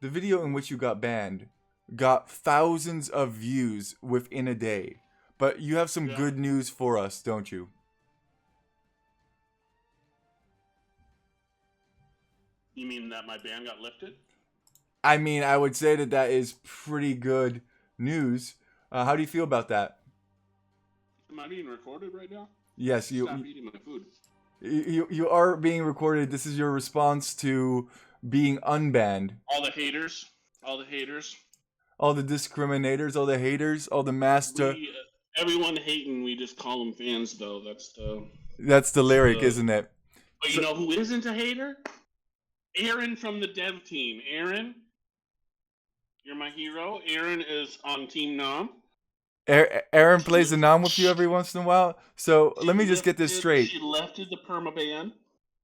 the video in which you got banned got thousands of views within a day. But you have some Yeah. good news for us, don't you? You mean that my ban got lifted? I mean, I would say that that is pretty good news. How do you feel about that? Am I being recorded right now? Yes, Stop eating my food. you are being recorded. This is your response to being unbanned. All the haters. All the haters. All the discriminators, all the haters, all the master. Everyone hating, we just call them fans, though. That's the lyric, isn't it? But you know who isn't a hater? Aaron from the dev team. Aaron, you're my hero. Aaron is on Team Nom. Aaron plays the nom with you every once in a while. So let me just get this straight. She lifted the perma ban.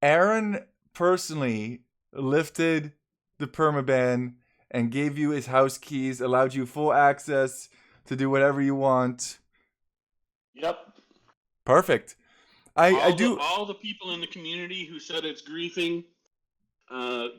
Aaron personally lifted the permaban and gave you his house keys, allowed you full access to do whatever you want. Yep. Perfect. I do. All the people in the community who said it's griefing,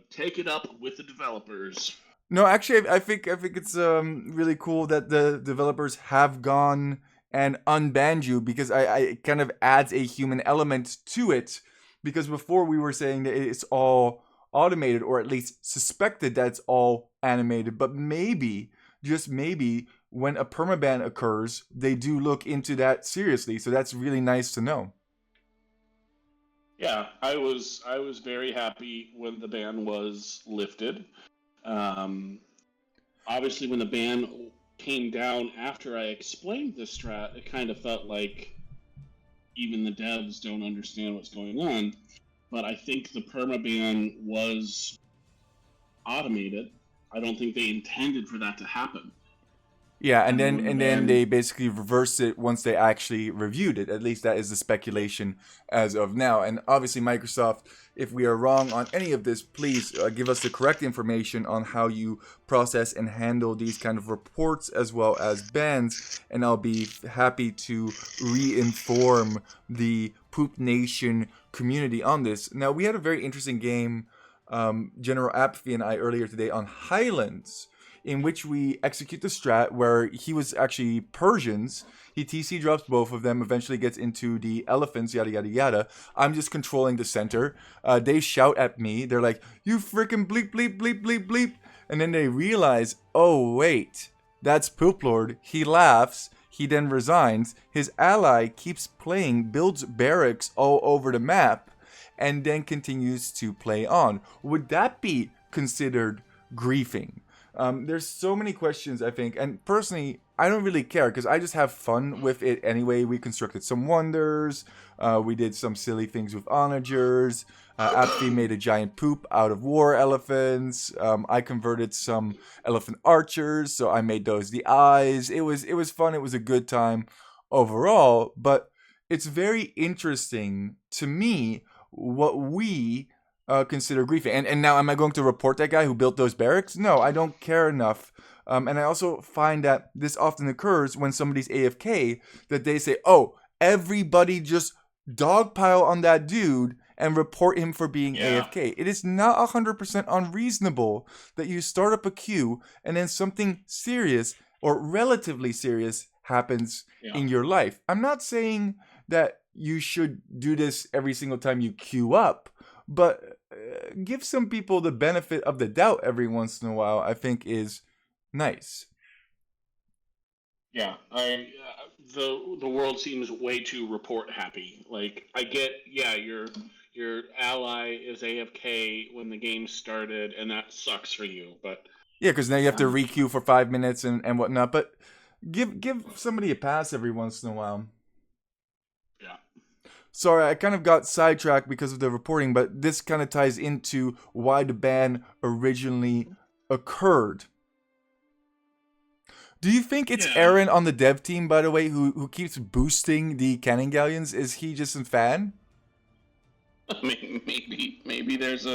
take it up with the developers. No, actually, I think it's really cool that the developers have gone and unbanned you, because I it kind of adds a human element to it. Because before we were saying that it's all automated, or at least suspected that it's all animated, but maybe, just maybe, when a permaban occurs, they do look into that seriously. So that's really nice to know. Yeah, I was very happy when the ban was lifted. Obviously, when the ban came down after I explained the strat, it kind of felt like even the devs don't understand what's going on. But I think the permaban was automated. I don't think they intended for that to happen. Yeah, and then they basically reversed it once they actually reviewed it. At least that is the speculation as of now. And obviously, Microsoft, if we are wrong on any of this, please give us the correct information on how you process and handle these kind of reports as well as bans, and I'll be happy to re-inform the Poop Nation community on this. Now, we had a very interesting game, General Apathy and I, earlier today on Highlands, in which we execute the strat where he was actually Persians. He TC drops both of them, eventually gets into the elephants, yada yada yada. I'm just controlling the center. They shout at me. They're like, "You freaking bleep bleep bleep bleep bleep," and then they realize, oh wait, that's Poop Lord. He laughs. He then resigns. His ally keeps playing, builds barracks all over the map, and then continues to play on. Would that be considered griefing? There's so many questions, I think, and personally, I don't really care because I just have fun with it anyway. We constructed some wonders, we did some silly things with onagers, Apathy made a giant poop out of war elephants, I converted some elephant archers, so I made those the eyes. It was fun, it was a good time overall, but it's very interesting to me what we consider griefing. And now, am I going to report that guy who built those barracks? No, I don't care enough. And I also find that this often occurs when somebody's AFK, that they say, oh, everybody just dogpile on that dude and report him for being AFK. It is not 100% unreasonable that you start up a queue and then something serious or relatively serious happens in your life. I'm not saying that you should do this every single time you queue up, but give some people the benefit of the doubt every once in a while, I think, is nice. Yeah, the world seems way too report happy. Like, I get, your ally is AFK when the game started, and that sucks for you. But yeah, because now you have to re-queue for 5 minutes and whatnot. But give somebody a pass every once in a while. Sorry, I kind of got sidetracked because of the reporting, but this kind of ties into why the ban originally occurred. Do you think it's Aaron on the dev team, by the way, who keeps boosting the cannon galleons? Is he just a fan? Maybe there's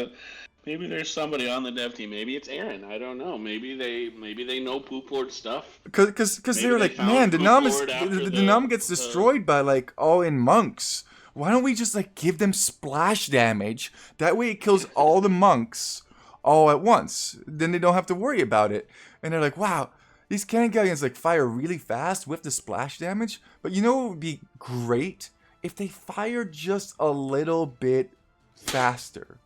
somebody on the dev team. Maybe it's Aaron. I don't know. Maybe they know Poop Lord stuff. Because they're like, man, the nom gets destroyed by like all-in monks. Why don't we just like give them splash damage? That way it kills all the monks, all at once. Then they don't have to worry about it. And they're like, wow, these cannon galleons like fire really fast with the splash damage. But you know what would be great? If they fire just a little bit faster.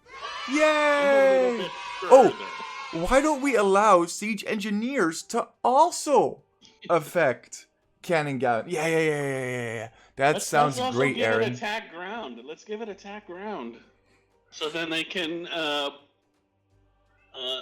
And a little Yay! bit Oh, further. why don't we allow siege engineers to also affect cannon galleon? Yeah. That sounds Let's also great, give it Aaron. attack ground. Let's give it attack ground. So then they can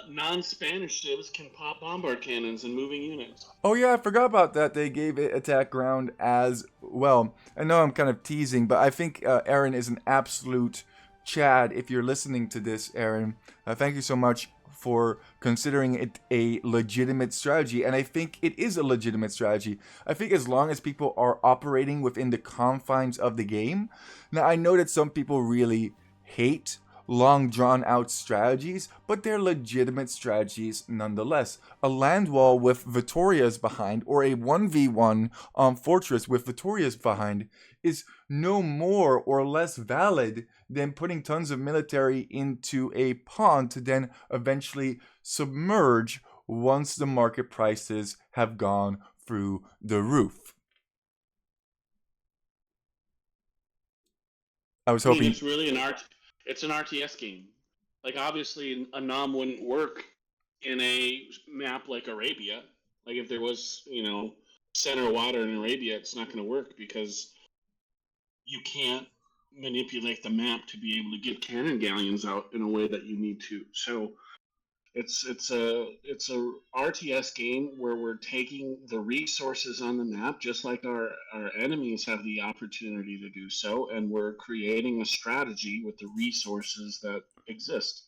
non-Spanish civs can pop bombard cannons and moving units. Oh yeah, I forgot about that. They gave it attack ground as well. I know I'm kind of teasing, but I think Aaron is an absolute Chad. If you're listening to this, Aaron, thank you so much for considering it a legitimate strategy. And I think it is a legitimate strategy. I think as long as people are operating within the confines of the game. Now, I know that some people really hate long drawn out strategies, but they're legitimate strategies nonetheless. A land wall with Vittorias behind, or a 1v1 fortress with Vittorias behind, is no more or less valid than putting tons of military into a pond to then eventually submerge once the market prices have gone through the roof. I was hoping it's really it's an RTS game. Like obviously a nom wouldn't work in a map like Arabia. Like if there was, center water in Arabia, it's not going to work because you can't manipulate the map to be able to get cannon galleons out in a way that you need to. So it's a RTS game where we're taking the resources on the map, just like our enemies have the opportunity to do so, and we're creating a strategy with the resources that exist.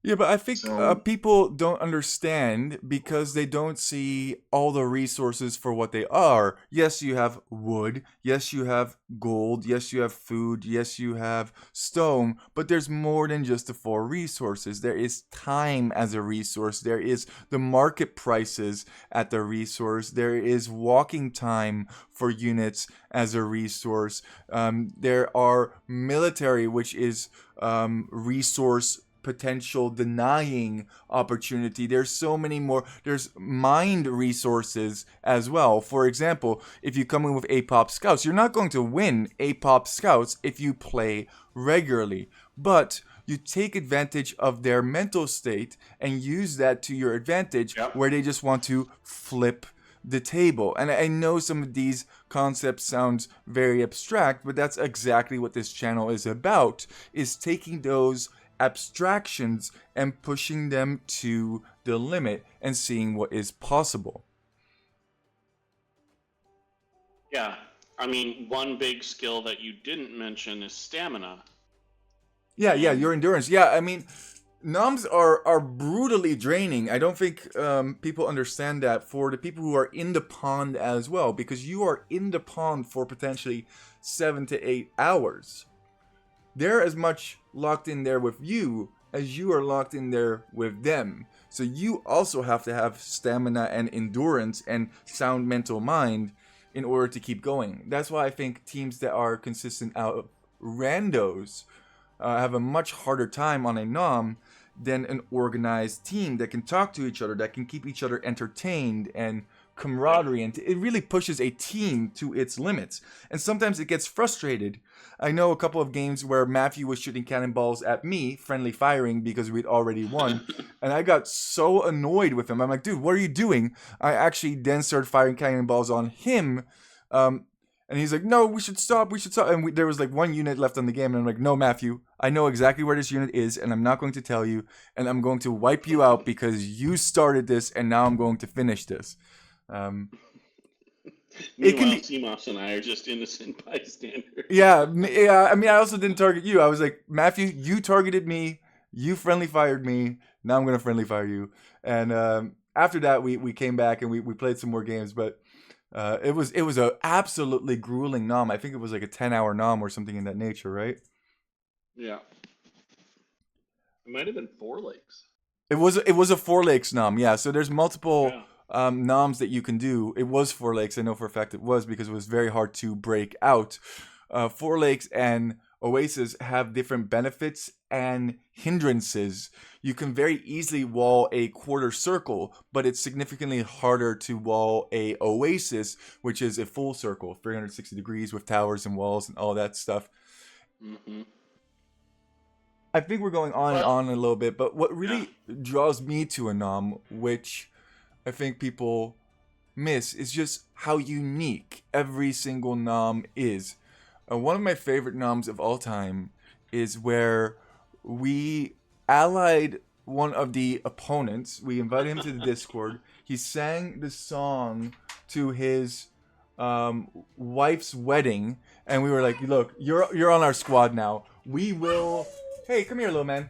Yeah, but I think So people don't understand because they don't see all the resources for what they are. Yes, you have wood. Yes, you have gold. Yes, you have food. Yes, you have stone. But there's more than just the four resources. There is time as a resource. There is the market prices at the resource. There is walking time for units as a resource. There are military, which is resource potential denying opportunity. There's so many more. There's mind resources as well. For example, if you come in with APOP scouts, you're not going to win APOP scouts if you play regularly, but you take advantage of their mental state and use that to your advantage. Yep. Where they just want to flip the table. And I know some of these concepts sounds very abstract, but that's exactly what this channel is about, is taking those abstractions and pushing them to the limit and seeing what is possible. yeah, I mean, one big skill that you didn't mention is stamina. Yeah, your endurance. Yeah, I mean, noms are brutally draining. I don't think people understand that for the people who are in the pond as well, because you are in the pond for potentially 7 to 8 hours. They're as much locked in there with you as you are locked in there with them. So you also have to have stamina and endurance and sound mental mind in order to keep going. That's why I think teams that are consistent out of randos have a much harder time on a nom than an organized team that can talk to each other, that can keep each other entertained and camaraderie, and it really pushes a team to its limits. And sometimes it gets frustrated. I know a couple of games where Matthew was shooting cannonballs at me, friendly firing, because we'd already won, and I got so annoyed with him. I'm like, dude, what are you doing? I actually then started firing cannonballs on him, and he's like, no, we should stop. And there was like one unit left on the game, and I'm like, no, Matthew, I know exactly where this unit is, and I'm not going to tell you, and I'm going to wipe you out because you started this, and now I'm going to finish this. Meanwhile, Seamoss and I are just innocent bystanders. Yeah. I mean, I also didn't target you. I was like, Matthew, you targeted me. You friendly fired me. Now I'm going to friendly fire you. And after that, we came back and we played some more games. But it was a absolutely grueling nom. I think it was like a 10-hour nom or something in that nature, right? Yeah. It might have been 4 lakes. It was a 4 lakes nom. Yeah. So there's multiple. Yeah. Noms that you can do. It was 4 lakes. I know for a fact it was because it was very hard to break out. 4 lakes and Oasis have different benefits and hindrances. You can very easily wall a quarter circle, but it's significantly harder to wall a oasis, which is a full circle, 360 degrees with towers and walls and all that stuff. Mm-hmm. I think we're going on and But on a little bit, but what yeah, really draws me to a nom, which I think people miss, is just how unique every single nom is. One of my favorite noms of all time is where we allied one of the opponents. We invited him to the Discord. He sang the song to his wife's wedding, and we were like, "Look, you're on our squad now. We will. Hey, come here, little man.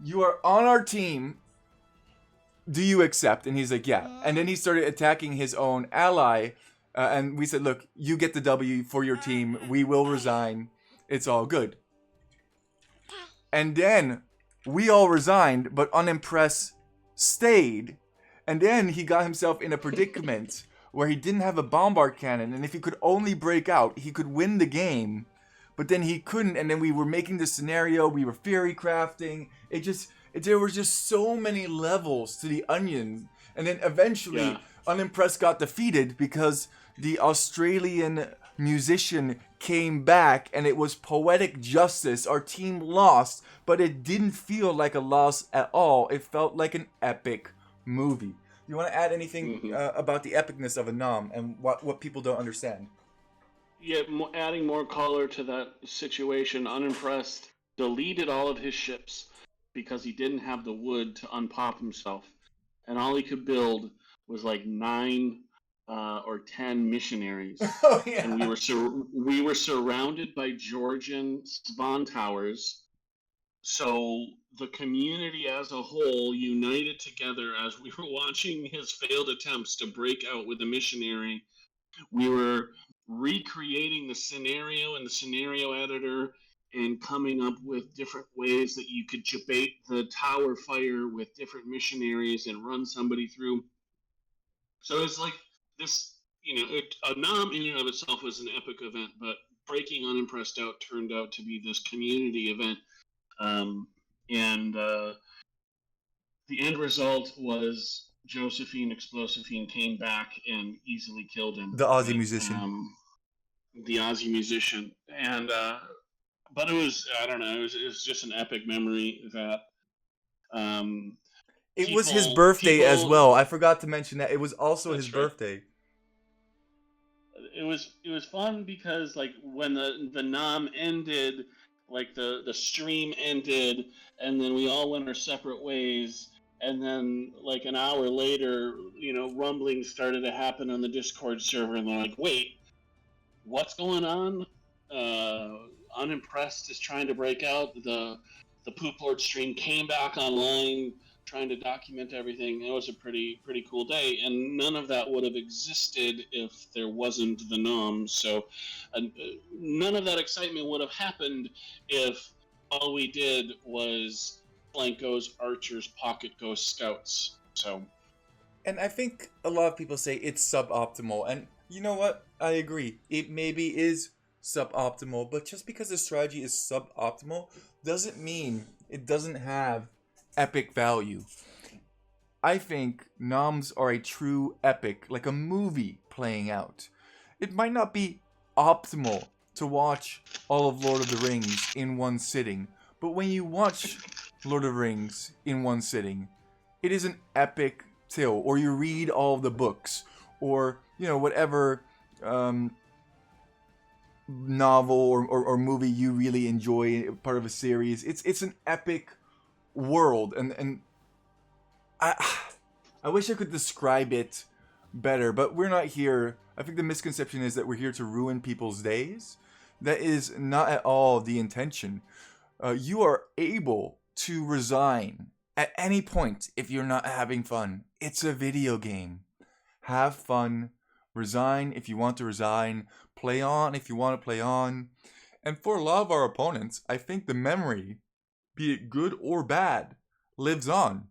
You are on our team. Do you accept?" And he's like, "Yeah." And then he started attacking his own ally, and we said, "Look, you get the W for your team. We will resign. It's all good." And then we all resigned, but Unimpressed stayed. And then he got himself in a predicament where he didn't have a bombard cannon, and if he could only break out, he could win the game. But then he couldn't, and then we were making the scenario, we were theory crafting. There were just so many levels to the onion. And then eventually, yeah. Unimpressed got defeated because the Australian musician came back, and it was poetic justice. Our team lost, but it didn't feel like a loss at all. It felt like an epic movie. You want to add anything Mm-hmm. about the epicness of a nom and what people don't understand? Yeah, adding more color to that situation, Unimpressed deleted all of his ships because he didn't have the wood to unpop himself, and all he could build was like 9 or 10 missionaries. Oh And yeah. we were surrounded by Georgian spawn towers. So the community as a whole united together as we were watching his failed attempts to break out with a missionary. We were recreating the scenario in the scenario editor and coming up with different ways that you could debate the tower fire with different missionaries and run somebody through. So it's like this, a nom in and of itself was an epic event, but breaking Unimpressed out turned out to be this community event. And the end result was Josephine Explosifine came back and easily killed him The Aussie with musician. the Aussie musician. And but it was, I don't know, it was just an epic memory that um, It was his birthday as people. well. I forgot to mention that. It was also his That's right. birthday. It was fun because like when the nom ended, like the stream ended, and then we all went our separate ways. And then like an hour later, rumblings started to happen on the Discord server, and they're like, "Wait, what's going on?" Unimpressed is trying to break out. The Poop Lord stream came back online, trying to document everything. It was a pretty cool day, and none of that would have existed if there wasn't the nom. So, none of that excitement would have happened if all we did was Blanco's Archers Pocket Ghost Scouts. So, And I think a lot of people say it's suboptimal. And you know what? I agree. It maybe is suboptimal, but just because the strategy is suboptimal doesn't mean it doesn't have epic value. I think noms are a true epic, like a movie playing out. It might not be optimal to watch all of Lord of the Rings in one sitting, but when you watch Lord of the Rings in one sitting, it is an epic tale. Or you read all of the books, or whatever novel or movie you really enjoy, part of a series. It's an epic world, and I wish I could describe it better, but we're not here. I think the misconception is that we're here to ruin people's days. That is not at all the intention. You are able to resign at any point if you're not having fun. It's a video game. Have fun. Resign if you want to resign. Play on if you want to play on. And for a lot of our opponents, I think the memory, be it good or bad, lives on.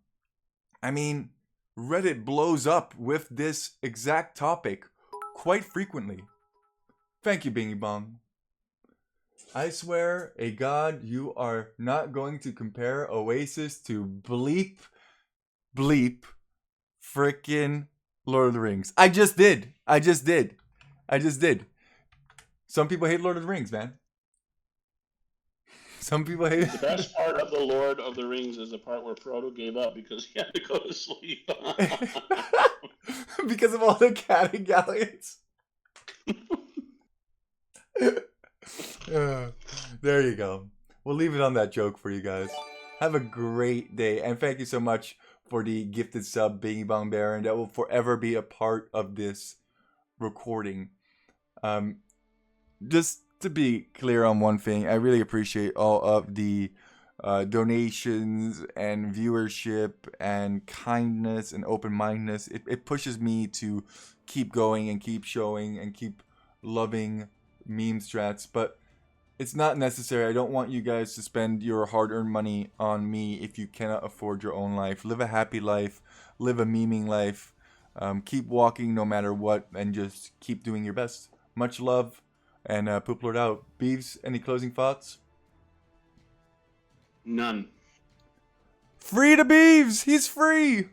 I mean, Reddit blows up with this exact topic quite frequently. Thank you, Bingy Bong. I swear, a god, you are not going to compare Oasis to bleep, frickin' Lord of the Rings. I just did. Some people hate Lord of the Rings, man. Some people hate The best part of the Lord of the Rings is the part where Frodo gave up because he had to go to sleep. because of all the catty galleons. There you go. We'll leave it on that joke for you guys. Have a great day, and thank you so much for the gifted sub, Bingy Bong Baron. That will forever be a part of this recording. Just to be clear on one thing, I really appreciate all of the donations and viewership and kindness and open-mindedness. It pushes me to keep going and keep showing and keep loving meme strats, but it's not necessary. I don't want you guys to spend your hard-earned money on me if you cannot afford your own life. Live a happy life. Live a memeing life. Keep walking no matter what, and just keep doing your best. Much love, and Poop Lord out. Beeves, any closing thoughts? None. Free to Beeves! He's free!